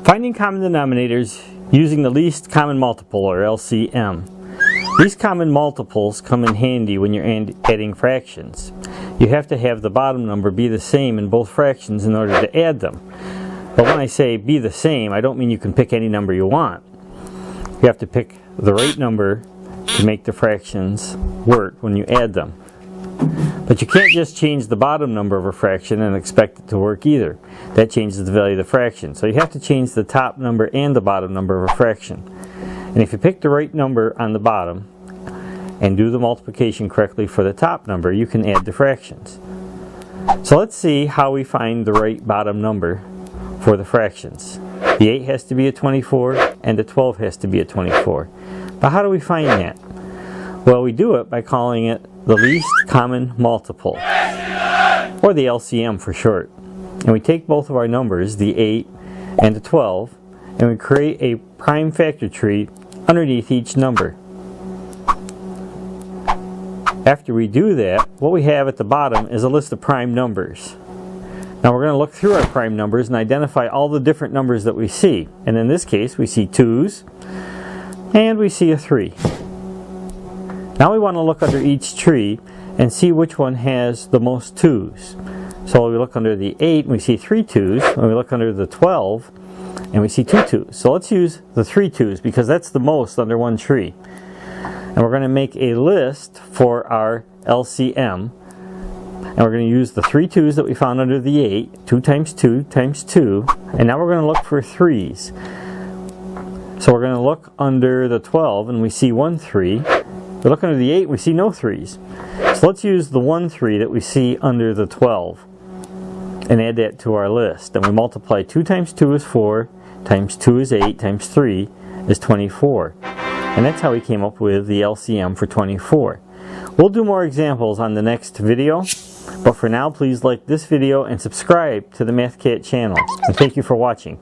Finding common denominators using the least common multiple, or LCM. These common multiples come in handy when you're adding fractions. You have to have the bottom number be the same in both fractions in order to add them. But when I say be the same, I don't mean you can pick any number you want. You have to pick the right number to make the fractions work when you add them. But you can't just change the bottom number of a fraction and expect it to work either. That changes the value of the fraction. So you have to change the top number and the bottom number of a fraction. And if you pick the right number on the bottom and do the multiplication correctly for the top number, you can add the fractions. So let's see how we find the right bottom number for the fractions. The 8 has to be a 24 and the 12 has to be a 24. But how do we find that? Well, we do it by calling it the least common multiple, or the LCM for short. And we take both of our numbers, the 8 and the 12, and we create a prime factor tree underneath each number. After we do that, what we have at the bottom is a list of prime numbers. Now we're going to look through our prime numbers and identify all the different numbers that we see. And in this case, we see 2's and we see a 3. Now we want to look under each tree and see which one has the most 2's. So we look under the 8 and we see 3 2's, and we look under the 12 and we see 2 2's. So let's use the 3 2's because that's the most under one tree. And we're going to make a list for our LCM. And we're going to use the 3 2's that we found under the 8, 2 times 2 times 2, and now we're going to look for 3's. So we're going to look under the 12 and we see 1 3. We look under the 8 and we see no 3's. So let's use the 1 3 that we see under the 12 and add that to our list. And we multiply 2 times 2 is 4, times 2 is 8, times 3 is 24. And that's how we came up with the LCM for 24. We'll do more examples on the next video, but for now please like this video and subscribe to the MathCat channel. And thank you for watching.